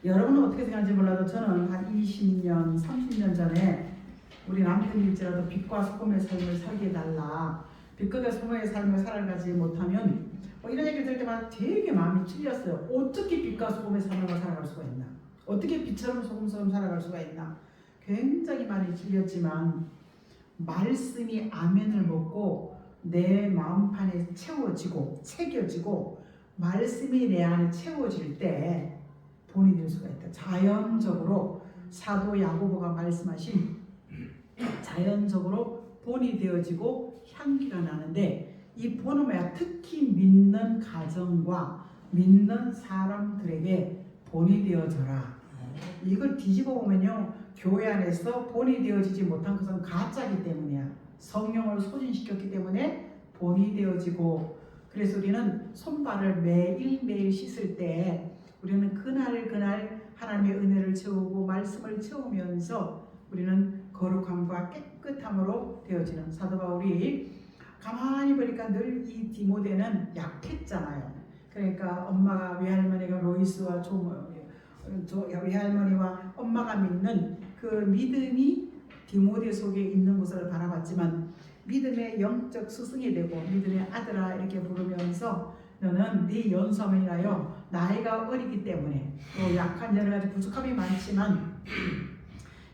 여러분은 어떻게 생각하는지 몰라도 저는 한 20년, 30년 전에 우리 남편일지라도 빛과 소금의 삶을 살게 해달라. 빛과 소금의 삶을 살아가지 못하면 이런 얘기를 들을 때마다 되게 마음이 찔렸어요. 어떻게 빛과 소금의 삶을 살아갈 수가 있나? 어떻게 빛처럼 소금처럼 살아갈 수가 있나? 굉장히 많이 찔렸지만 말씀이 아멘을 먹고 내 마음판에 채워지고 새겨지고 말씀이 내 안에 채워질 때 본이 될 수가 있다. 자연적으로 사도 야고보가 말씀하신 자연적으로 본이 되어지고 향기가 나는데 이 본은 뭐야? 특히 믿는 가정과 믿는 사람들에게 본이 되어져라. 이걸 뒤집어 보면요, 교회 안에서 본이 되어지지 못한 것은 가짜이기 때문이야. 성령을 소진시켰기 때문에 본이 되어지고, 그래서 우리는 손발을 매일매일 씻을 때 우리는 그날 하나님의 은혜를 채우고 말씀을 채우면서 우리는 거룩함과 깨끗함으로 되어지는. 사도 바울이 가만히 보니까 늘 이 디모데는 약했잖아요. 그러니까 엄마가 외할머니가 로이스와 외할머니와 엄마가 믿는 그 믿음이 디모데 속에 있는 것을 바라봤지만 믿음의 영적 스승이 되고 믿음의 아들아 이렇게 부르면서 너는 네 연소문이라요, 나이가 어리기 때문에 또 약한 여러 가지 부족함이 많지만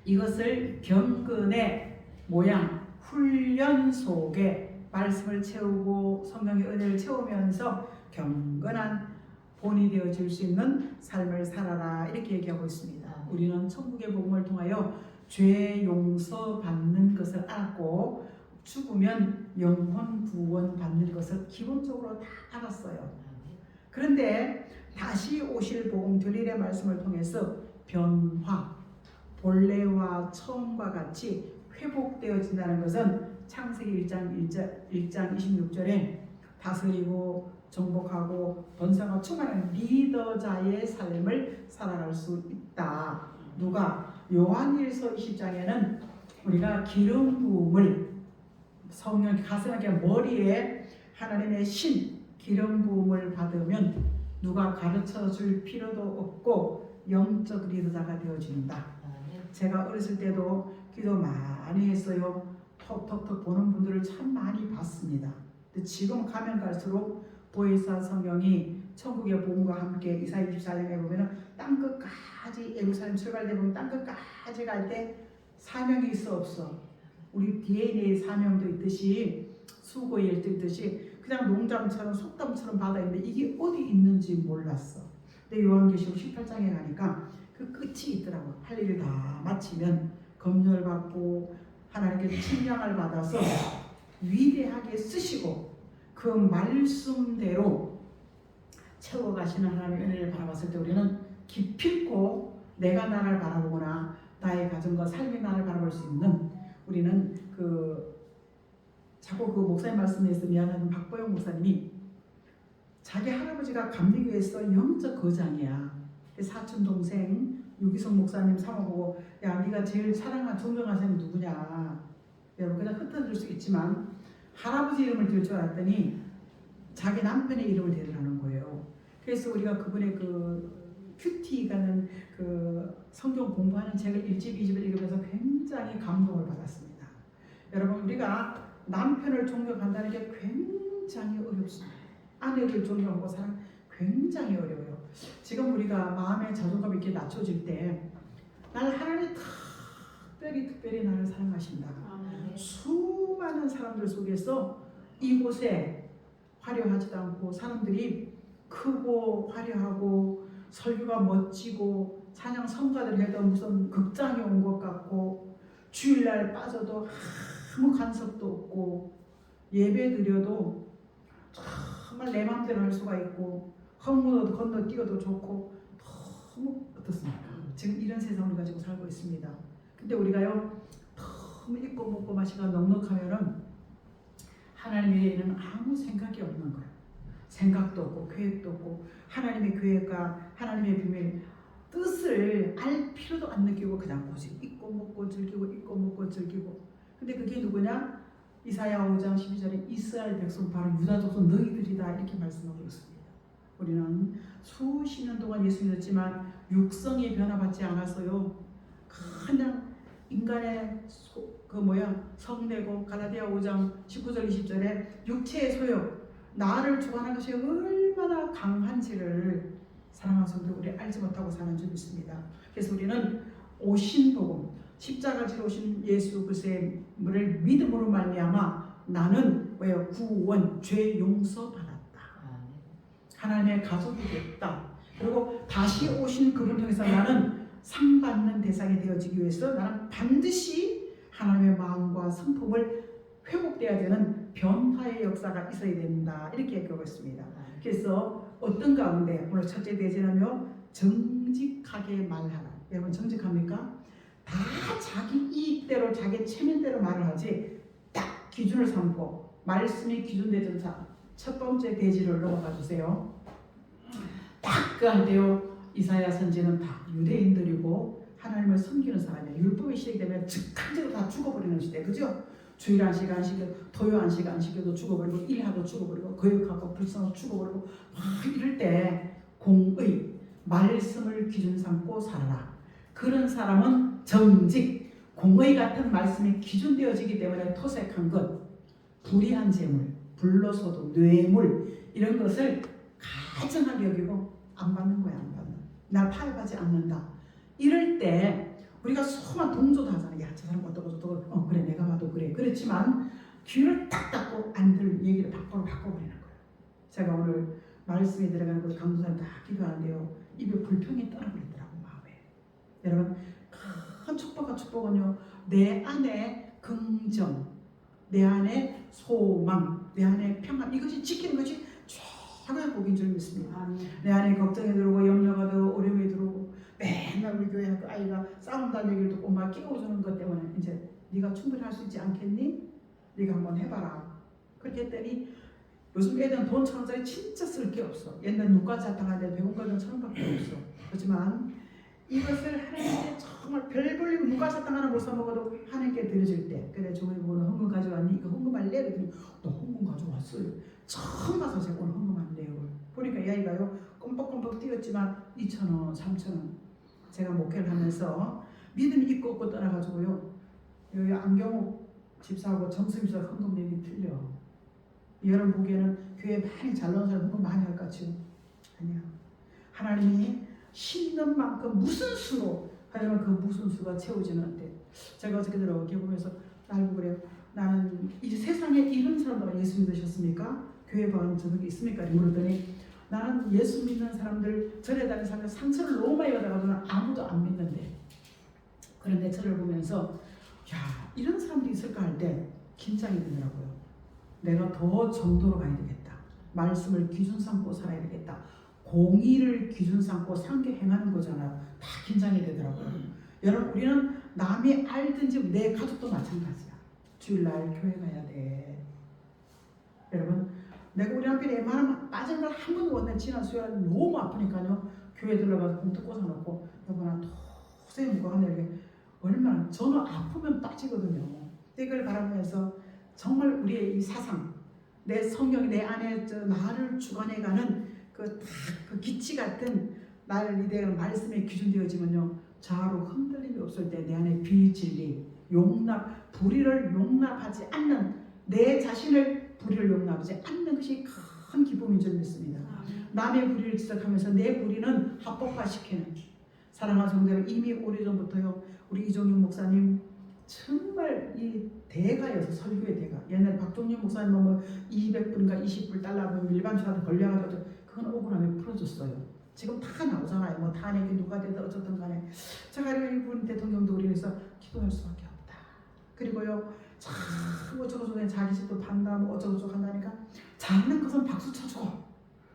이것을 경건의 모양 훈련 속에 말씀을 채우고 성령의 은혜를 채우면서 경건한 본이 되어질 수 있는 삶을 살아라 이렇게 얘기하고 있습니다. 우리는 천국의 복음을 통하여 죄 용서 받는 것을 알았고 죽으면 영혼 구원 받는 것을 기본적으로 다 알았어요. 그런데 다시 오실 복음 들릴의 말씀을 통해서 변화, 본래와 처음과 같이 회복되어진다는 것은 창세기 1장 26절에 다스리고 정복하고 번성하고 충만한 리더자의 삶을 살아갈 수 있다. 누가? 요한일서 20장에는 우리가 기름 부음을 성령 가슴에 머리에 하나님의 신 기름 부음을 받으면 누가 가르쳐 줄 필요도 없고 영적 리더자가 되어진다. 제가 어렸을 때도 기도 많이 했어요. 톡톡톡 보는 분들을 참 많이 봤습니다. 근데 지금 가면 갈수록 보혜사 성경이 천국의 복음과 함께 이사야 24장에 보면은 땅끝까지 예루살렘 출발돼 보면 땅끝까지 갈 때 사명이 있어 없어? 우리 DNA의 사명도 있듯이 수고의 일도 있듯이 그냥 농장처럼 속담처럼 받아있는데 이게 어디 있는지 몰랐어. 근데 요한계시록 18장에 가니까 그 끝이 있더라고. 할 일을 다 마치면 검열받고 하나님께 침량을 받아서 위대하게 쓰시고 그 말씀대로 채워가시는 하나님의 은혜를 바라봤을 때 우리는 기필코 내가 나를 바라보거나 나의 가정과 삶의 나를 바라볼 수 있는, 우리는 자꾸 그 목사님 말씀에서 미안한 박보영 목사님이 자기 할아버지가 감리교에서 영적 거장이야. 사촌 동생 유기성 목사님 사모보고 야 네가 제일 사랑하는 존경하는 사람이 누구냐. 여러분 그냥 흩어질 수 있지만 할아버지 이름을 들 줄 알았더니 자기 남편의 이름을 대라는 거예요. 그래서 우리가 그분의 큐티가는 성경 공부하는 책을 1집, 2집을 읽으면서 굉장히 감동을 받았습니다. 여러분 우리가 남편을 존경한다는 게 굉장히 어렵습니다. 아내를 존경하고 사랑 굉장히 어려워요. 지금 우리가 마음의 자존감이 이렇게 낮춰질 때 나는 하나님이 특별히 나를 사랑하신다. 수많은 사람들 속에서 이곳에 화려하지도 않고 사람들이 크고 화려하고 설교가 멋지고 찬양 성가들 해도 무슨 극장에 온 것 같고 주일날 빠져도 아무 간섭도 없고 예배 드려도 정말 내 마음대로 할 수가 있고 헛문으로 건너뛰어도 좋고 너무 어떻습니까? 지금 이런 세상을 가지고 살고 있습니다. 근데 우리가요 너무 입고 먹고 마시가 넉넉하면은 하나님에게는 아무 생각이 없는 거예요. 생각도 없고 계획도 없고 하나님의 계획과 하나님의 비밀 뜻을 알 필요도 안 느끼고 그냥 오직 입고 먹고 즐기고 근데 그게 누구냐? 이사야 5장 12절에 이스라엘 백성 바로 유다 족속 너희들이다 이렇게 말씀하고 있습니다. 우리는 수십 년 동안 예수 믿었지만 육성이 변화받지 않았어요. 그냥 인간의 성내고 갈라디아 5장 19절 20절에 육체의 소욕, 나를 주관하는 것이 얼마나 강한지를 사랑하는 성도 우리 알지 못하고 사는 줄 믿습니다. 그래서 우리는 오신 복음, 십자가 지러 오신 예수 그리스도의 믿음으로 말미암아 나는 구원, 죄 용서 받았다. 하나님의 가족이 됐다. 그리고 다시 오신 그분 통해서 나는 상 받는 대상이 되어지기 위해서 나는 반드시 하나님의 마음과 성품을 회복돼야 되는 변화의 역사가 있어야 된다. 이렇게 얘기하고 있습니다. 그래서 어떤 가운데 오늘 첫째 대제는요, 정직하게 말하라. 여러분 정직합니까? 다 자기 이익대로 자기 체면대로 말을 하지 딱 기준을 삼고 말씀이 기준되던 첫 번째 대지를 넘어가 주세요. 딱 그 할 때요, 이사야 선지는 다 유대인들이고 하나님을 섬기는 사람이에요. 율법이 시작되면 즉각적으로 다 죽어버리는 시대, 그죠? 주일 안식 안식에도, 토요 안식 안식에도 죽어버리고, 일하도 죽어버리고, 거역하고 불성도 죽어버리고, 막 이럴 때 공의 말씀을 기준 삼고 살아라. 그런 사람은 정직, 공의 같은 말씀이 기준되어지기 때문에 토색한 것, 불의한 재물, 불로소득, 뇌물 이런 것을 가증하게 여기고 안 받는 거야. 안 받는. 날 파업하지 않는다. 이럴 때 우리가 소만 동조도 하잖아요. 야, 저 사람 어떠고 그래, 내가 봐도 그래. 그렇지만 귀를 딱 닫고 안 들 얘기를 바꿔버리는 거예요. 제가 오늘 말씀에 들어가는 걸 강도사님 다 기도하는데요, 입에 불평이 떠나버리더라고, 마음에. 여러분, 큰 축복과 축복은요, 내 안에 긍정, 내 안에 소망, 내 안에 평안, 이것이 지키는 것이 최고의 복인 줄 믿습니다. 내 안에 걱정이 들어오고 염려가 들어오고 어려움이 들어오고 맨날 우리 교회 그 아이가 싸운다는 얘기를 듣고 막 깨워주는 것 때문에 이제 네가 충분히 할 수 있지 않겠니? 네가 한번 해봐라. 그렇게 했더니 요즘 애들은 돈 1,000원짜리 진짜 쓸 게 없어. 옛날 눈까지 잡다가는데 100원까지는 1,000원밖에 없어. 그렇지만 이것을 하나님께 정말 별 볼리고 눈까지 잡다 하나 못 사먹어도 하나님께 드려질 때, 그래 저번에 보고는 헌금 가져왔니? 이거 헌금할래? 그랬더니 너 헌금 가져왔어요. 처음 가서 제가 오늘 헌금한대요. 보니까 이 아이가요 껌뻑껌뻑 뛰었지만 2,000원, 3,000원. 제가 목회를 하면서 믿음이 있고 없고 떠나가지고요, 여기 안경옥 집사하고 정수집사 헌금 내기 틀려. 여러분 보기에는 교회 많이 잘 나온 사람 헌금 많이 할 것 같죠? 아니야. 하나님이 심는 만큼 무슨 수로 하려면 그 무슨 수가 채워지는 한데, 제가 어저께 들어오게 보면서 나를 그래요. 나는 이 세상에 이런 사람들과 예수 믿으셨습니까? 교회 방은 저녁에 있습니까? 물었더니 나는 예수 믿는 사람들, 절에 다니는 사람들 상처를 너무 많이 받아가지고 아무도 안 믿는데, 그런데 저를 보면서 야, 이런 사람들이 있을까 할 때 긴장이 되더라고요. 내가 더 정도로 가야 되겠다. 말씀을 기준 삼고 살아야 되겠다. 공의를 기준 삼고 상계 행하는 거잖아요. 다 긴장이 되더라고요. 여러분, 우리는 남이 알든지 내 가족도 마찬가지야. 주일날 교회 가야 돼. 여러분, 내가 우리 남편이 웬만하면 빠지는 걸 한 번도 못해. 지난 수요일에 너무 아프니까요, 교회 들러가서 봉투 꽂아놓고 여보 나 도저히 무거워하네. 이게 얼마나, 저는 아프면 빠지거든요. 이걸 바라보면서 정말 우리의 이 사상, 내 성경이 내 안에 나를 주관해가는 그 기치 같은 나를 이대로 말씀에 기준되어지면요, 좌우로 흔들림이 없을 때 내 안에 비진리, 용납, 불의를 용납하지 않는, 내 자신을 불의를 용납하지 않는 것이 큰 기쁨인 줄 믿습니다. 남의 불의를 지적하면서 내 불의는 합법화시키는, 사랑하는 성도들, 이미 오래전부터요 우리 이종윤 목사님 정말 이 대가여서, 설교의 대가. 옛날 박종윤 목사님은 뭐 200불인가 20불 달라고 일반 주한테 걸려가지고 그건 억울하면 풀어줬어요. 지금 다 나오잖아요. 뭐 탄핵이 누가 되든 어쨌든 간에. 제가 이분 대통령도 우리에서 기도할 수밖에 없다. 그리고요, 참 어쩌고저쩌고 자기 집도 판다, 뭐 어쩌고저쩌고 한다니까 잘하는 것은 박수 쳐주고,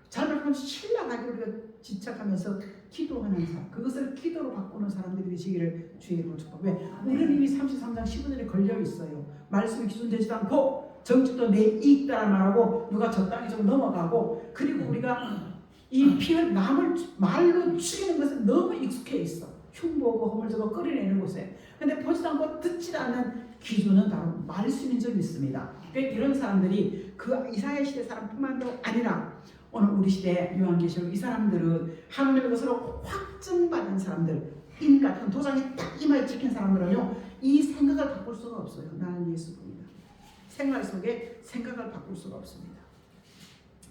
잘못하면 신랄하게 우리가 지적하면서 기도하는 사람, 그것을 기도로 바꾸는 사람들이 되시기를 주의 이름으로 축복해. 왜? 우리는 이미 33장 15절에 걸려 있어요. 말씀이 기준되지도 않고 정직도 내 이익다란 말하고 누가 적당히 좀 넘어가고, 그리고 우리가 이 피를 남을 말로 죽이는 것은 너무 익숙해 있어. 흉보고 허물지고 끓여내는 곳에. 근데 보지도 않고 듣지도 않는 기준은 바로 말씀인 줄 믿습니다. 그러니까 이런 사람들이 그 이사야 시대 사람뿐만 아니라 오늘 우리 시대 요한계시록 이 사람들은 하나님의 것으로 확증받은 사람들, 인 같은 도장이 딱 이마에 찍힌 사람들은요, 이 생각을 바꿀 수가 없어요. 나는 예수입니다. 생활 속에 생각을 바꿀 수가 없습니다.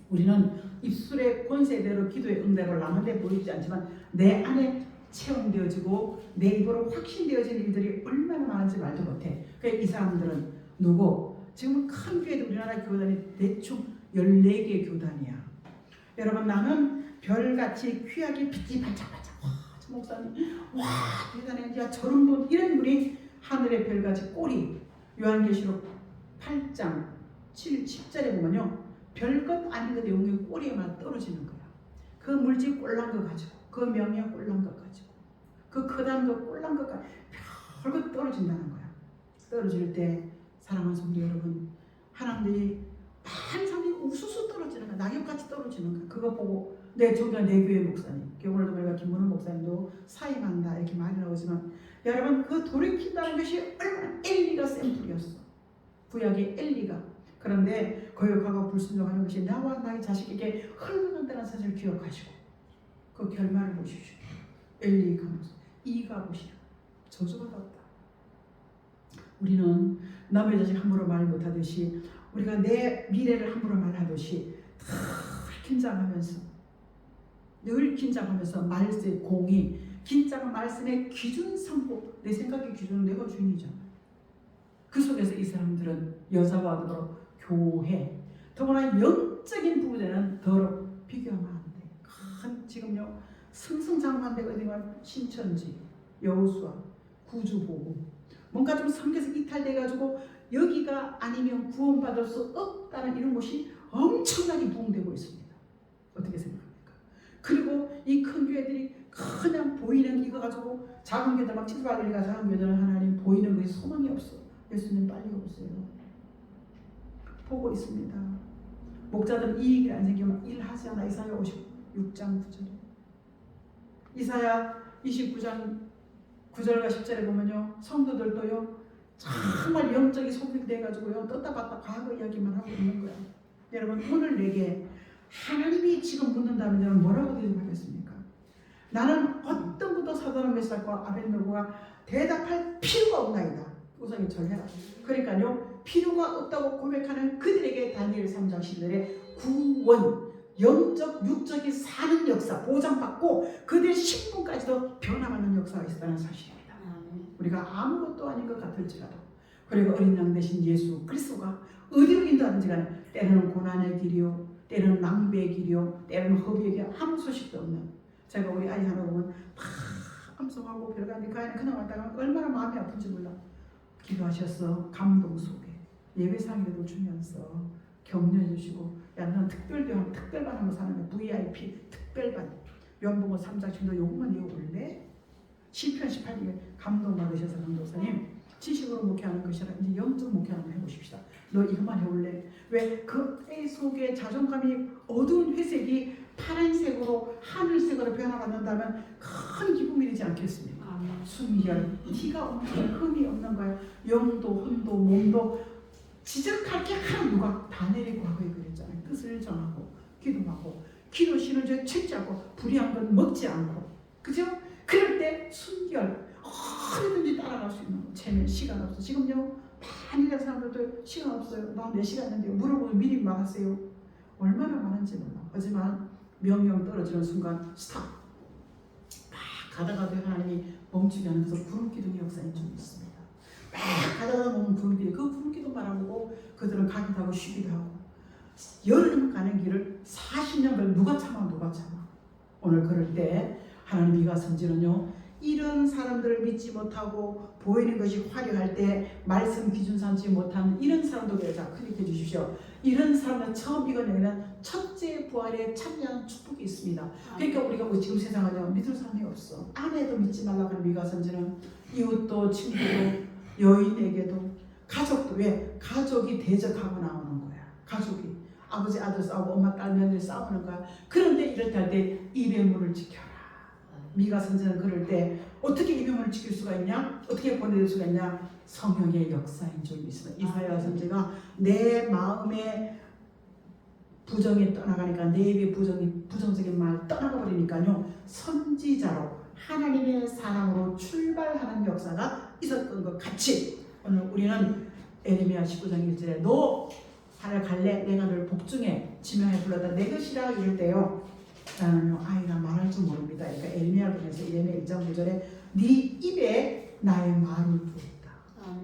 우리는 입술의 권세대로 기도의 응답을 남한테 보이지 않지만 내 안에 체험되어지고 내 입으로 확신되어진 일들이 얼마나 많은지 말도 못해. 그러니까 이 사람들은 누구? 지금 큰 교회도 우리나라 교단이 대충 14개 교단이야. 여러분, 나는 별같이 귀하게 빛이 반짝반짝, 와, 저 목사님, 와, 대단해, 야, 저런 분, 이런 분이 하늘의 별같이 꼬리, 요한계시록 8장 10절에 보면요, 별것 아닌 것 내용이 꼬리에만 떨어지는 거야. 그 물질 꼴난 거 가지고, 그 명예 꼴난 거 가지고, 그 크단 거 꼴난 것 가지고 별것 떨어진다는 거야. 떨어질 때 사랑하는 성도 여러분, 하나님들이 많은 사람들이 우수수 떨어지는 거야. 낙엽같이 떨어지는 거야. 그거 보고 내 교회 목사님, 오늘도 우리가 김문호 목사님도 사임한다 이렇게 말이 나오지만, 여러분, 그 돌이킨다는 것이 얼마나 엘리가 샘플이었어. 구약의 엘리가. 그런데 거역하고 불순종하는 것이 나와 나의 자식에게 흘러간다는 사실을 기억하시고 그 결말을 보십시오. 엘리 가면서 이가 보시라. 저주받았다. 우리는 남의 자식 함부로 말 못하듯이, 우리가 내 미래를 함부로 말하듯이 늘 긴장하면서 말씀의 공의, 긴장 말씀의 기준 삼고, 내 생각의 기준은 내가 주인이잖아. 그 속에서 이 사람들은 여자와 더불어 교회, 더구나 영적인 부분에는 더러 비교하면 안 돼. 지금요 승승장구한데 어디가 신천지, 여호수아, 구주복음, 뭔가 좀 성경에서 이탈돼가지고 여기가 아니면 구원받을 수 없다는 이런 것이 엄청나게 부흥되고 있습니다. 어떻게 생각합니까? 그리고 이 큰 교회들이 그냥 보이는 이거 가지고 작은 교회들 막 치즈바들이가 작은 교회들은 하나님 보이는 것이 소망이 없어. 예수님 빨리 오세요. 보고 있습니다. 목자들은 이익이 안 생기면 일하지 않아. 이사야 56장 9절에, 이사야 29장 9절과 10절에 보면요, 성도들도요 정말 영적이 소비돼가지고요 떴다 봤다 과거 이야기만 하고 있는 거야. 여러분, 오늘 내게 하나님이 지금 묻는다면 저는 뭐라고 대답하겠습니까? 나는 어떤 것도 사도나 메삭과 아벤노고가 대답할 필요가 없나이다. 우선 전해라. 그러니까요, 필요가 없다고 고백하는 그들에게 다니엘 3장 10절에 구원, 영적 육적이 사는 역사 보장받고 그들의 신분까지도 변화받는 역사가 있다는 사실입니다. 우리가 아무것도 아닌 것 같을지라도, 그리고 어린 양 대신 예수 그리스도가 어디로 인도하는지 간에 때로는 고난의 길이요, 때로는 낭비의 길이요, 때로는 허비의 길, 아무 소식도 없는, 제가 우리 아이 하나 보면 다 암송하고 별가는데 그 아이는 그냥 왔다가 얼마나 마음이 아픈지 몰라. 기도하셔서 감동 속에 예배상에도 주면서 격려해 주시고, 야, 넌 특별교환 특별반 하면 사는 거야. VIP 특별반. 연봉은 3장씩도 요것만 외워볼래? 시편 18장에 감동받으셔서 강도사님, 지식으로 목회하는 것이 아니라 이제 영적 목회하는 거 해보십시다. 너 이것만 해볼래? 왜 그 애 속에 자존감이 어두운 회색이 파란색으로 하늘색으로 변화받는다면 큰 기쁨이 되지 않겠습니까? 순결, 티가 없는 거야, 흠이 없는 거야. 영도 혼도 몸도 지적할 게 하나 누가 다 내리고 하고 그랬잖아요. 뜻을 정하고 기도하고, 기도 쉬는 줄 책잡고 불의한 건 먹지 않고, 그죠? 그럴 때 순결, 어디든지 따라갈 수 있는 거. 쟤는 시간 없어. 지금요 많이 된 사람들도 시간 없어요. 나 4시간 있는데 물어보면 미리 말하세요. 얼마나 많은지 몰라. 하지만 명령 떨어지는 순간 스탑. 막 가다가도 하나님이 멈추게 하는, 그래서 구름기둥의 역사는 좀 있습니다. 막 가다가 보면 구름기둥, 그 구름기둥 말하고 그들은 가기도 하고 쉬기도 하고, 열흘 가는 길을 40년 걸 누가 참아. 오늘 그럴 때 하나님 미가 선지는요, 이런 사람들을 믿지 못하고 보이는 것이 화려할 때 말씀 기준 삼지 못한 이런 사람들을 자 클릭해 주십시오. 이런 사람은 처음 이거는 첫째 부활에 참여하는 축복이 있습니다. 그러니까 우리가 뭐 지금 세상은요 믿을 사람이 없어. 아내도 믿지 말라고 하는 미가 선지는 이웃도 친구도 여인에게도 가족도, 왜 가족이 대적하고 나오는 거야. 가족이 아버지 아들 싸우고 엄마 딸 며느리 싸우는 거야. 그런데 이럴 때 할 때 입의 문을 지켜라. 미가 선지는 그럴 때 어떻게 입의 문을 지킬 수가 있냐? 어떻게 보내줄 수가 있냐? 성령의 역사인 줄 믿습니다. 이사야 선지가 내 마음에 부정이 떠나가니까 내 입에 부정적인 말 떠나가 버리니까요. 선지자로 하나님의 사랑으로 출발하는 역사가 있었던 것 같이 오늘 우리는 에레미야 19장 1절에 너 하늘 갈래 내가 너를 복중에 지명해 불렀다 내 것이라 이럴 때요. 나는요 아이가 말할 줄 모릅니다. 그러니까 에레미야를 보면서 에레미야 1장 9절에 네 입에 나의 말을 두었다.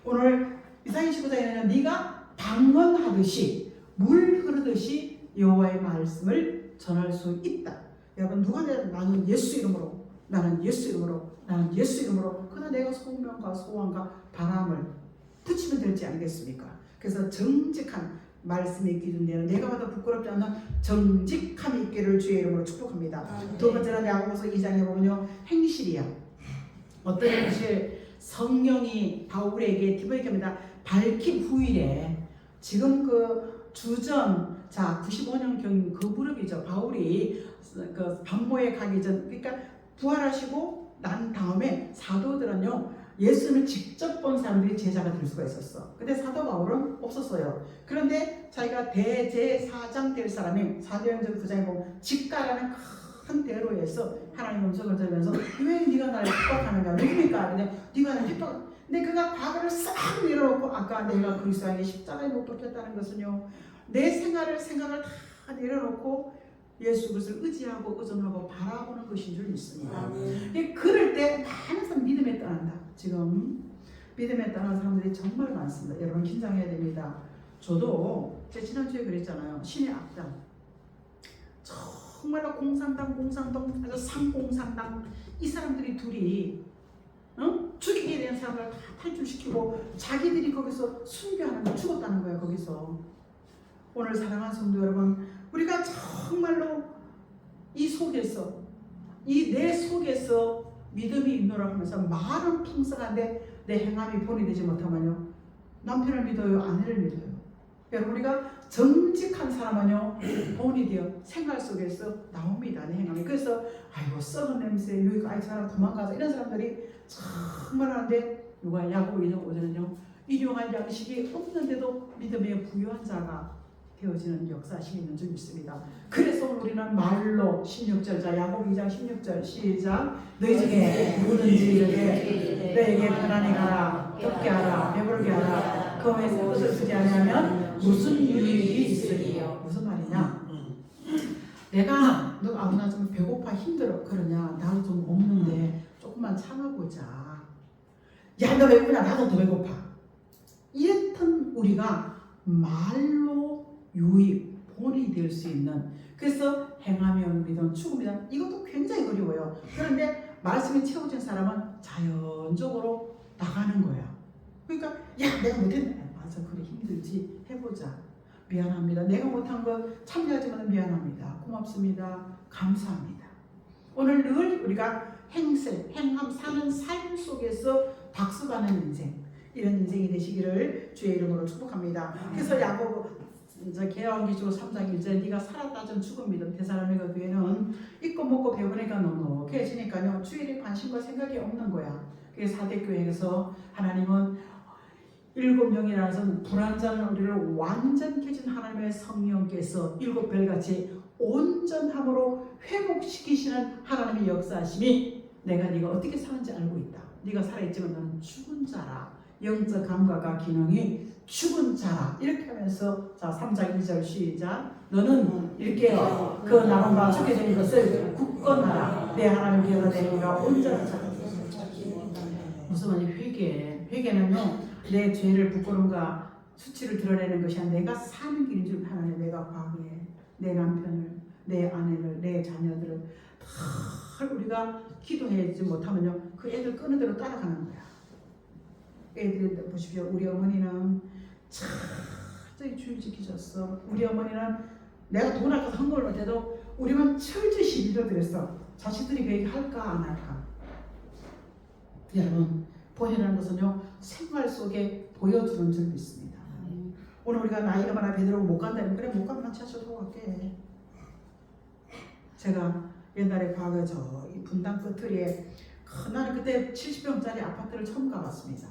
오늘 이사야 19장에는 네가 방언하듯이 물 흐르듯이 여호와의 말씀을 전할 수 있다. 여러분 누가 나는 예수 이름으로 나는 예수 이름으로 나는 예수 이름으로 그러나 내가 소명과 소원과 바람을 붙이면 될지 아니겠습니까? 그래서 정직한 말씀에 기준되는 내가 봐도 부끄럽지 않는 정직함이 있기를 주의 이름으로 축복합니다. 두 번째는 야고보서 2장에 보면요 행실이야. 어떤 행실? 성령이 바울에게 디모데에게입니다. 밝힌 후일에 지금 그 주전 자 95년경 그 무렵이죠. 바울이 그 반모에 가기 전 그러니까 부활하시고 난 다음에 사도들은요 예수를 직접 본 사람들이 제자가 될 수가 있었어. 근데 사도 바울은 없었어요. 그런데 자기가 대제사장 될 사람이 사도행전 9장에 보면 직가라는 큰 대로에서 하나님 음성을 들으면서 왜 네가 나를 핍박하느냐 누굽니까? 근데 네가 나를 핍박 근데 그가 과거를 싹 내려놓고 아까 내가 그리스도에게 십자가에 못 박혔다는 것은요 내 생각을 다 내려놓고 예수 그리스도를 의지하고 의존하고 바라보는 것인 줄 믿습니다. 그럴 때 많은 사람 믿음에 떠난다. 지금 믿음에 떠난 사람들이 정말 많습니다. 여러분 긴장해야 됩니다. 저도 제 지난주에 그랬잖아요. 신의 악당 정말로 공산당 아주 상공산당 이 사람들이 둘이 죽이게 된 사람을 다 탈출시키고 자기들이 거기서 순교하는 거 죽었다는 거예요. 거기서 오늘 사랑하는 성도 여러분 우리가 정말로 이 속에서 이 내 속에서 믿음이 있노라 하면서 말은 풍성한데 내 행함이 본이 되지 못하면요 남편을 믿어요 아내를 믿어요. 여러분 우리가 정직한 사람은요 본이 되어 생활 속에서 나옵니다. 내 행함이. 그래서 아이고 썩은 냄새 여기 아이 사람 도망가자 이런 사람들이 정말 하는데 누가 야고보 2장 5절은요 일용할 양식이 없는데도 믿음에 부유한 자가 되어지는 역사심이 있는 줄 믿습니다. 그래서 우리는 말로 16절 자 야고보 2장 16절 시작 너희 중에 누구든지 이르되 너에게 편안히 가라 덥게 하라 배부르게 하라 그 외에 뜻을 쓰지 않으면 무슨 유익이 있으리요. 무슨 말이냐 내가 너 아무나 좀 배고파 힘들어 그러냐 나도 좀 없는데 조금만 참아보자. 야 너 배고프냐 나도 더 배고파. 이랬던 우리가 말로 유익, 본이 될 수 있는 그래서 행하면 믿음, 죽으면 이것도 굉장히 어려워요. 그런데 말씀이 채워진 사람은 자연적으로 나가는 거야. 그러니까 야 내가 못했네. 맞아 그래 힘들지 해보자. 미안합니다. 내가 못한 거 참여하지만 미안합니다. 고맙습니다. 감사합니다. 오늘 늘 우리가 행함, 사는 삶 속에서 박수받는 인생 이런 인생이 되시기를 주의 이름으로 축복합니다. 그래서 야고보 계명기조 3장 1절 네가 살았다 전 죽은 믿음 데살로니가 교회는 있고 먹고 배우니까 넉넉해지니까요 주일에 관심과 생각이 없는 거야. 그게 사대교회에서 하나님은 7명이라서 불완전한 우리를 완전케 해준 하나님의 성령께서 7별같이 온전함으로 회복시키시는 하나님의 역사하심이 내가 네가 어떻게 사는지 알고 있다. 네가 살아있지만 너는 죽은 자라. 영적 감각과 기능이 죽은 자라. 이렇게 하면서 자 3장 2절 시작 너는 이렇게 그 나무가 죽게 된 것을 굳건하라. 내 하나님 기회가 되니까 온전한 자라. 무슨 말이 회개는요 내 죄를 부끄러움과 수치를 드러내는 것이 아니라 내가 사는 길인 줄 하나님 내가 과거에 내 남편을 내 아내를 내 자녀들을 다 우리가 기도하지 못하면요 그 애들 끄는 대로 따라가는 거야. 애들이 보십시오. 우리 어머니는 철저히 주일 지키셨어. 우리 어머니는 내가 돈 아껴서 한 걸 못해도 우리만 철저히 믿어드렸어. 자식들이 그 얘기 할까 안 할까. 여러분 본이라는 것은요 생활 속에 보여주는 줄 믿습니다. 오늘 우리가 나이가 많아 베드로가 못 간다면 그래 못 가면 차셔도 갈게. 제가 옛날에 과거에 저이 분당 끝에 나는 그때 70평짜리 아파트를 처음 가봤습니다.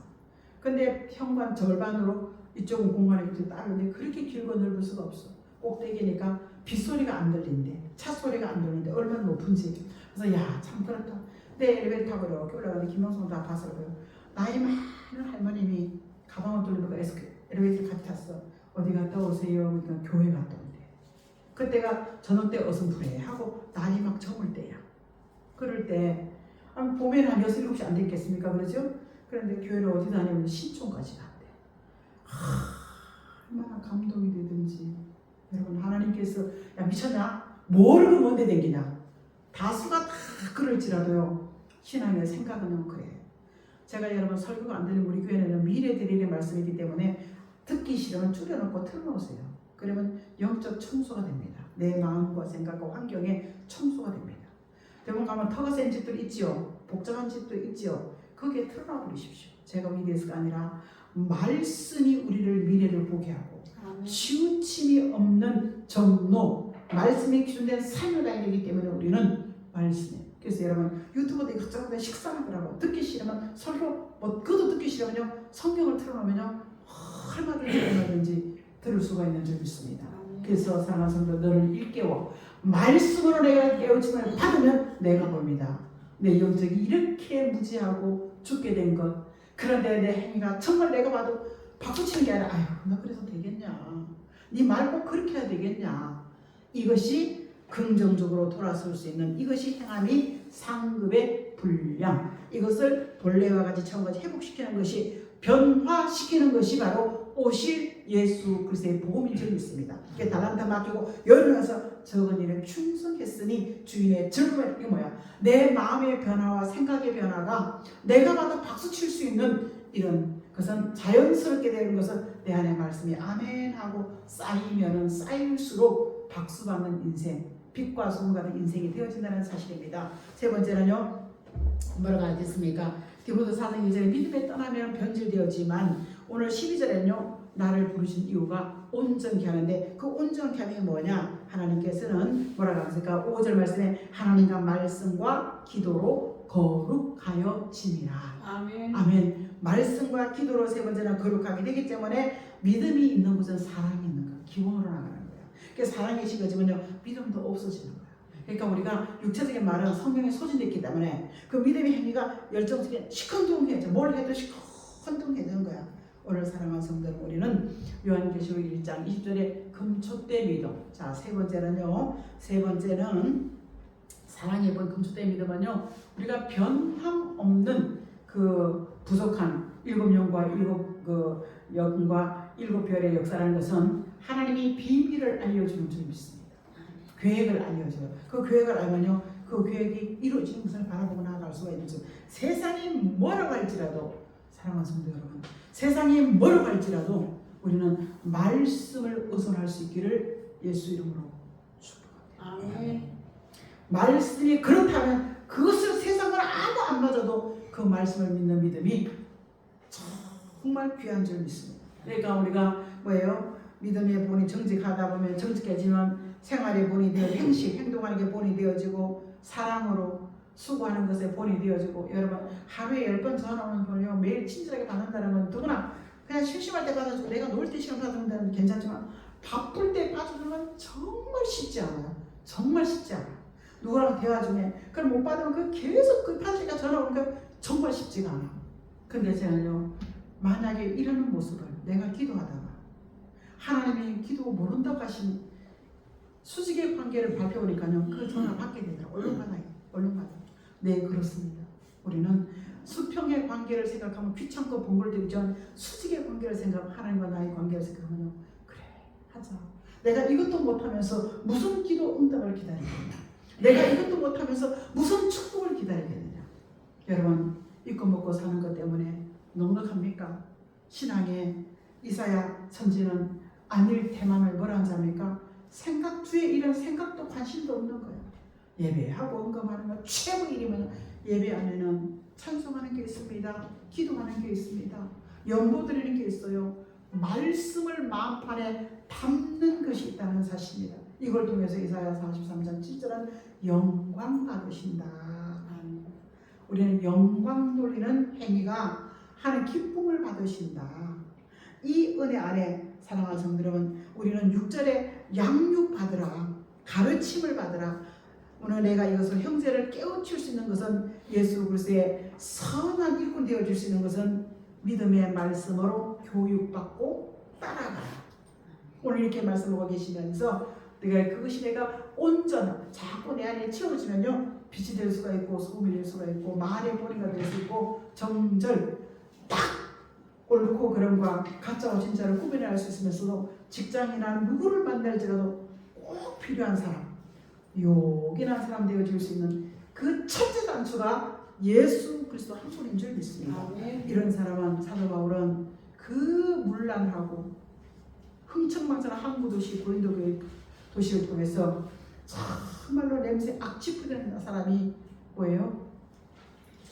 근데 현관 절반으로 이쪽은 공간이 따르는데 그렇게 길고 넓을 수가 없어. 꼭대기니까 빗소리가 안 들린대. 차 소리가 안 들리는데 얼마나 높은지. 그래서 야, 참 그렇다. 내 엘리베이터 타고 이렇게 올라가는데 김영성 다 봤어요. 나이 많은 할머님이 가방을 돌리고 엘리베이터 같이 탔어. 어디 갔다 오세요? 그러니까 교회 갔다 온대. 그때가 저녁 때 어슴푸레 하고 날이 막 저물 때야. 그럴 때 봄에는 한 6, 7시 안 됐겠습니까? 그러죠? 그런데 교회를 어디 다니면 신촌까지 갔대. 얼마나 감동이 되든지. 여러분, 하나님께서 야 미쳤나? 모르고 뭔데 댕기냐? 다수가 다 그럴지라도요, 신앙의 생각은 그래. 제가 여러분 설교가 안 되는 우리 교회는 미래 드리는 말씀이기 때문에 듣기 싫으면 줄여놓고 틀어놓으세요. 그러면 영적 청소가 됩니다. 내 마음과 생각과 환경에 청소가 됩니다. 대부분 가면 터가 센 집들 있지요. 복잡한 집도 있지요. 거기에 틀어놔 버리십시오. 제가 위대해서가 아니라 말씀이 우리를 미래를 보게 하고 치우침이 없는 전로, 말씀이 기준된 삶을 가야 되기 때문에 우리는 말씀에. 그래서 여러분 유튜브도 이것저것 식상하더라고. 듣기 싫으면 설교 그것도 듣기 싫으면요 성경을 틀어놓으면요 얼마든지 들을 수가 있는 줄 믿습니다. 그래서 사랑하는 성도 너를 일깨워 말씀으로 내가 깨우침을 받으면 내가 봅니다. 내 영적이 이렇게 무지하고 죽게 된 것. 그런데 내 행위가 정말 내가 봐도 박수치는 게 아니라 아유 나 그래서 되겠냐, 네 말 꼭 그렇게 해야 되겠냐. 이것이 긍정적으로 돌아설 수 있는, 이것이 행함이 상급의 분량, 이것을 본래와 같이 처음까지 회복시키는 것이, 변화시키는 것이 바로 오실 예수 그리스도의 복음인 줄 믿습니다. 달란트 맡기고 열어서 적은 일에 충성했으니 주인의 즐거움을. 이게 뭐야? 내 마음의 변화와 생각의 변화가 내가 봐도 박수 칠 수 있는 이런 것은 자연스럽게 되는 것은 내 안에 말씀이 아멘 하고 쌓이면은 쌓일수록 박수받는 인생, 빛과 소금 같은 인생이 되어진다는 사실입니다. 세 번째는요, 뭐라고 하겠습니까? 디모데 4장 2절에 믿음에 떠나면 변질되었지만, 오늘 12절에는요 나를 부르신 이유가 온전케 하는데, 그 온전케 함이 뭐냐? 하나님께서는 뭐라고 하십니까? 5절 말씀에 하나님과 말씀과 기도로 거룩하여 지니라. 아멘. 아멘. 말씀과 기도로 세 번째는 거룩하게 되기 때문에 믿음이 있는 곳은 사랑이 있는 거야. 기본으로 나가는 거야. 그래서 사랑이 식어지면요 믿음도 없어지는 거야. 그러니까 우리가 육체적인 말은 성경에 소진됐기 때문에 그 믿음의 행위가 열정적인 시큰둥해져. 뭘 해도 시큰둥해지는 거야. 오늘 사랑하는 성도는 우리는 요한계시록 1장 20절에 금촛대 믿음. 자, 세 번째는요. 세 번째는 사랑의 본 금촛대 믿음은요. 우리가 변함없는 그 부족한 일곱 영과 일곱 그 영과 일곱 별의 역사라는 것은 하나님이 비밀을 알려주는 줄 믿습니다. 계획을 알려줘요. 그 계획을 알면요, 그 계획이 이루어지는 것을 바라보고 나아갈 수가 있는 줄. 세상이 뭐라고 할지라도, 사랑하는 성도 여러분, 세상이 뭐라고 할지라도 우리는 말씀을 의존할 수 있기를 예수 이름으로 축복합니다. 아멘. 말씀이 그렇다면 그것을 세상을 아무 안 맞아도 그 말씀을 믿는 믿음이 정말 귀한 줄 믿습니다. 그러니까 우리가 뭐예요? 믿음의 본이 정직하다 보면 정직해지면 생활의 본이 되어 행식, 행동하는 게 본이 되어지고 사랑으로 수고하는 것에 본이 되어지고, 여러분 하루에 10번 전화 오는 분이요 매일 친절하게 받는다는 건 누구나 그냥 심심할 때 받아주고 내가 놀 때 시간 받으면 되는 괜찮지만 바쁠 때 받아주는 건 정말 쉽지 않아요. 정말 쉽지 않아요. 누구랑 대화 중에 그걸 못 받으면 그 계속 급하니까 전화 오는 거 정말 쉽지가 않아요. 근데 제가요, 만약에 이러는 모습을 내가 기도하다가 하나님이 기도 모른다고 하신 수직의 관계를 발표하니까요 그 전화 받게 되더라고요. 얼른 받아요. 얼른 받아요. 네, 그렇습니다. 우리는 수평의 관계를 생각하면 귀찮고 번거로워지기 전 수직의 관계를 생각하면, 하나님과 나의 관계를 생각하면요, 그래 하자. 내가 이것도 못하면서 무슨 기도 응답을 기다리겠냐, 내가 이것도 못하면서 무슨 축복을 기다리겠느냐. 여러분 입고 먹고 사는 것 때문에 넉넉합니까? 신앙의 이사야 선지는 안일 태만을 뭐라 하는 자입니까? 생각 뒤에 이런 생각도 관심도 없는 거예요. 예배하고 언급하는 거 최고 일이면 예배 안에는 찬송하는 게 있습니다. 기도하는 게 있습니다. 연보 드리는 게 있어요. 말씀을 마음판에 담는 것이 있다는 사실입니다. 이걸 통해서 이사야 43장 7절은 영광 받으신다. 우리는 영광 돌리는 행위가 하는 기쁨을 받으신다. 이 은혜 안에 사랑하는 성도 여러분, 우리는 6절에 양육받으라. 가르침을 받으라. 오늘 내가 이것을 형제를 깨우칠 수 있는 것은 예수 그리스도의 선한 일꾼 되어줄 수 있는 것은 믿음의 말씀으로 교육받고 따라가라. 오늘 이렇게 말씀하고 계시면서 그것이 내가 온전 자꾸 내 안에 채워지면요 빛이 될 수가 있고 소금이 될 수가 있고 말의 본이가 될 수 있고 정절 딱 옳고 그름과 가짜와 진짜를 구별할 수 있으면서도 직장이나 누구를 만날지라도 꼭 필요한 사람, 요긴한 사람 되어질 수 있는 그 첫째 단추가 예수 그리스도 한 분인 줄 믿습니다. 이런 사람은 사도 바울은 그 문란하고 흥청망청한 항구 도시 고린도 교회 도시를 통해서 정말로 냄새 악취푸리는 사람이 뭐예요?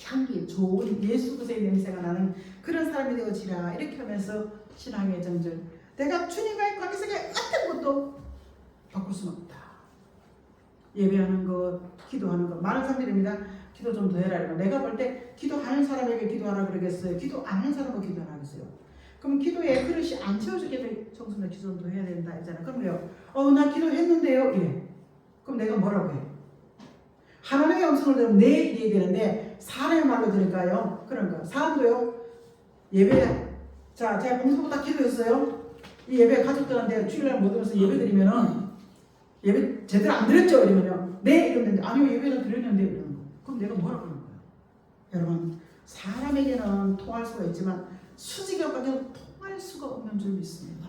향기 좋은 예수 그리스도의 냄새가 나는 그런 사람이 되어지라. 이렇게 하면서 신앙의 정절, 내가 주님과의 관계 속에 어떤 것도 바꿀 수는 없다. 예배하는 것, 기도하는 것. 많은 사람들입니다. 기도 좀 더 해라. 내가 볼 때 기도하는 사람에게 기도하라 그러겠어요? 기도 안 하는 사람은 기도 안 하겠어요? 그럼 기도에 그릇이 안 채워지게 정순아 기도 좀 더 해야 된다 했잖아. 그럼요. 나 기도했는데요. 이래. 그럼 내가 뭐라고 해? 하나님의 음성을 들으면 내 일이 되는데 사람의 말로 들을까요? 그런가? 사람도요. 예배, 자, 제가 봉사보다 기도했어요. 이 예배 가족들한테 주일날 못 들어서 예배 드리면은 예배 제대로 안 드렸죠? 이러면요. 네 이러는데 아니요 예배는 드렸는데 이러는 거. 그럼 내가 뭐라고 하는 거예요? 여러분 사람에게는 통할 수가 있지만 수직역까지는 통할 수가 없는 줄 믿습니다.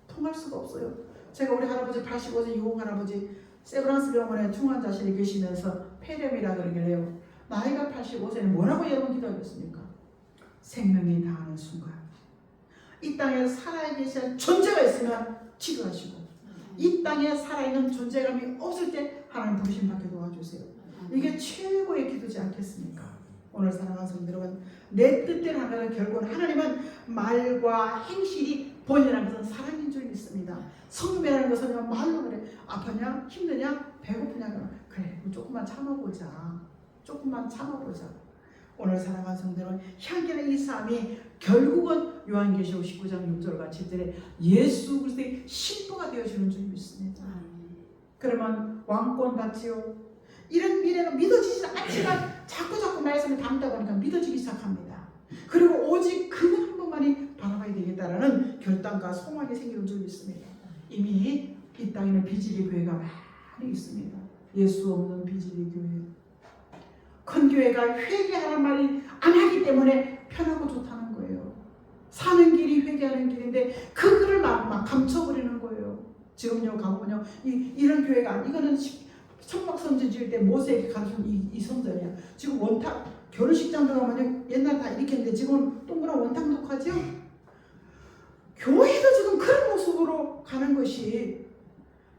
통할 수가 없어요. 제가 우리 할아버지 85세 유홍 할아버지 세브란스 병원에 중환자실에 계시면서 폐렴이라 그러길래요. 나이가 85세는 뭐라고 여러분 기도하겠습니까? 생명이 다하는 순간 이 땅에 살아계신 존재가 있으면 치료하시고 이 땅에 살아있는 존재감이 없을 때 하나님 부르심 받게 도와주세요. 이게 최고의 기도지 않겠습니까? 오늘 사랑하는 성도 여러분, 내 뜻대로 하는 결국은 하나님은 말과 행실이 본이라는 것은 사랑인 줄 믿습니다. 성금이라는 것은 말로 그래. 아프냐? 힘드냐? 배고프냐? 그래 조금만 참아보자. 조금만 참아보자. 오늘 사랑하는 성도 여러분, 향기는 이 삶이 결국은 요한계시록 19장 6절과 7절에 예수 그리스도의 신부가 되어주는 줄 믿습니다. 그러면 왕권 받지요. 이런 미래가 믿어지지 않지만 자꾸 말씀을 담다 보니까 믿어지기 시작합니다. 그리고 오직 그분 한 분만이 바라봐야 되겠다라는 결단과 소망이 생기는 줄 믿습니다. 이미 이 땅에는 비질의 교회가 많이 있습니다. 예수 없는 비질의 교회. 큰 교회가 회개하는 말이 안 하기 때문에 편하고 좋다는 거예요. 사는 길이 회개하는 길인데 그 글을 막 감춰버리는 거예요. 지금요 가보면요 이런 교회가 이거는 천막선전 지을 때 모세에게 가르친 이 선전이야. 지금 원탁 결혼식장 들어가면 옛날 다 이렇게 했는데 지금 동그란 원탁 놓고 하죠. 교회도 지금 그런 모습으로 가는 것이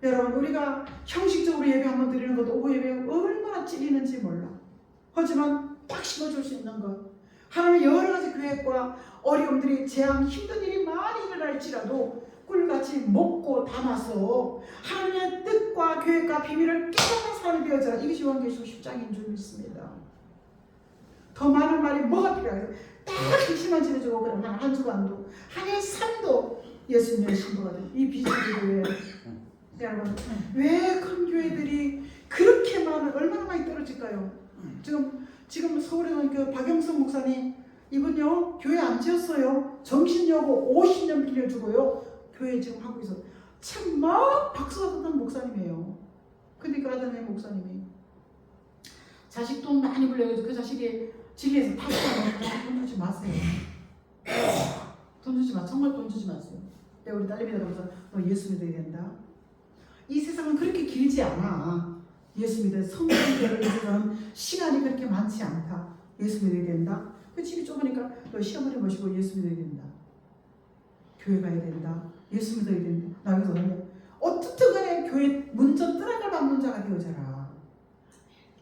여러분 우리가 형식적으로 예배 한번 드리는 것도 오후 예배 얼마나 찔리는지 몰라. 하지만 딱 심어줄 수 있는 것. 하나님 여러 가지 계획과 어려움들이 재앙 힘든 일이 많이 일어날지라도 꿀같이 먹고 담아서 하나님의 뜻과 계획과 비밀을 깨닫는 사람이 되어져라. 이것이 요한계시록 10장인 줄 믿습니다. 더 많은 말이 뭐가 필요해요? 딱 핵심만 지내주고 그러면 한 주간도 한 해 3도 예수님의 신부가 돼. 이 비전이 왜 여러분 왜 큰 교회들이 그렇게 얼마나 많이 떨어질까요? 지금 서울에 온 그 박영선 목사님 이분요 교회 안 지었어요. 정신여고 50년 빌려주고요. 교회 지금 하고 있어. 참 막 박수가 듣는 목사님이에요. 근데 그 아들의 목사님이 자식 돈 많이 불려가지고 그 자식이 진리에서 타고 돈 주지 마세요. 돈 주지 마. 정말 돈 주지 마세요. 내가 우리 딸내미가 그래서 너 예수 믿어야 된다. 이 세상은 그렇게 길지 않아. 예수 믿어야 성경대로 위해서는 시간이 그렇게 많지 않다. 예수 믿어야 된다. 그 집이 좁으니까 너 시어머니 모시고 예수 믿어야 된다. 교회 가야 된다. 예수 믿어야 된다. 나 여기서 어떻든 간에 교회 문전 뜨락을 받는 자가 되어져라.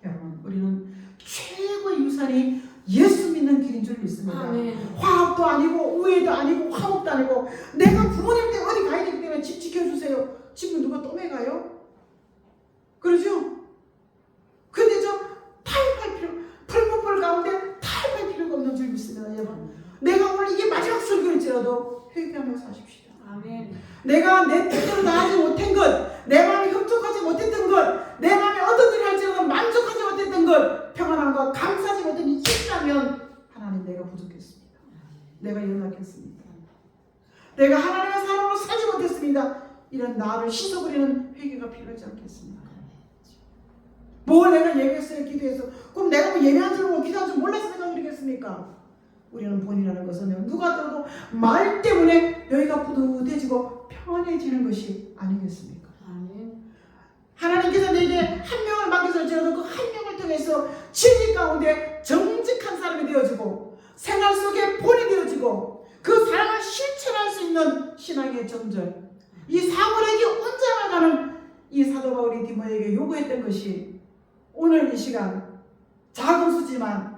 여러분 우리는 최고의 유산이 예수 믿는 길인 줄 믿습니다. 아멘. 화합도 아니고 우애도 아니고 화목도 아니고 내가 부모님한테 어디 가야 되기 때문에 집 지켜주세요. 집은 누가 떠매가요? 그러죠? 근데 타협할 필요, 풀무불 가운데 타협할 필요가 없는 줄 믿습니다. 여러분 내가 오늘 이게 마지막 설교일지라도 회개하며 사십시다. 아멘. 내가 내 뜻대로 다 하지 못한 것, 내 마음이 흡족하지 못했던 것, 내 마음이 어떤 일을 할지라도 만족하지 못했던 것, 평안함과 감사하지 못한 이 일이라면 하나님 내가 부족했습니다. 내가 연약했습니다. 내가 하나님의 사람으로 살지 못했습니다. 이런 나를 씻어버리는 회개가 필요하지 않겠습니까? 뭘 내가 예배했어요, 기도해서. 그럼 내가 뭐 예배한 줄 모르고 기도한 줄 몰라서 내가 그러겠습니까? 우리는 본이라는 것은 누가 들어도 말 때문에 여기가 뿌듯해지고 편해지는 것이 아니겠습니까? 아멘. 하나님께서 내게 한 명을 맡겨서지라도 그 한 명을 통해서 진리 가운데 정직한 사람이 되어지고 생활 속에 본이 되어지고 그 사랑을 실천할 수 있는 신앙의 정절, 이 사물에게 온전해가는 이 사도 바울이 디모데에게 요구했던 것이 오늘 이 시간 작은 수지만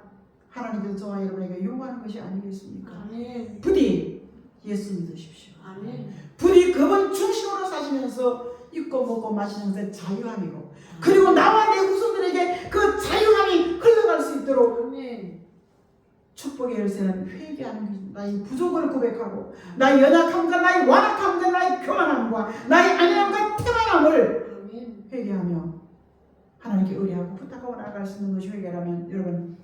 하나님께서 저와 여러분에게 요구하는 것이 아니겠습니까? 아멘. 부디 예수 믿으십시오. 아멘. 부디 그분 중심으로 사시면서 입고 먹고 마시는 것에 자유함이고, 그리고 나와 내 후손들에게 그 자유함이 흘러갈 수 있도록 아멘. 축복의 열쇠는 회개하는 것입니다. 나의 부족을 고백하고 나의 연약함과 나의 완악함과 나의 교만함과 나의 안일함과 평안함을 아멘. 회개하며 하나님께 의뢰하고 부탁하고 나아갈 수 있는 것이 회개라면, 여러분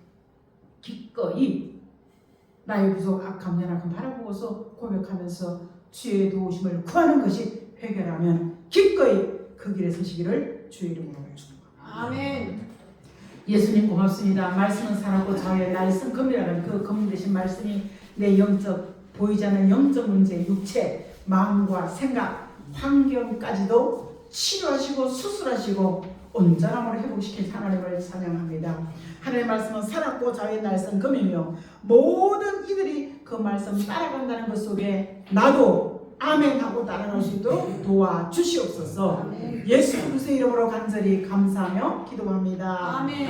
기꺼이 나의 부족, 악함, 연약함 바라보고서 고백하면서 주의 도우심을 구하는 것이 회개라면 기꺼이 그 길에 서시기를 주의 이름으로 축복합니다. 아멘. 예수님 고맙습니다. 말씀은 살았고 저의 날선 검이라는 그 검 되신 말씀이 내 영적, 보이지 않는 영적 문제, 육체, 마음과 생각, 환경까지도 치료하시고 수술하시고 온전함으로 회복시킨 하나님을 찬양합니다. 하나님의 말씀은 살았고 저의 날선 검이며 모든 이들이 그 말씀 따라간다는 것 속에 나도 아멘하고 따라갈 수 있도록 도와주시옵소서. 아멘. 예수 그리스도의 이름으로 간절히 감사하며 기도합니다. 아멘.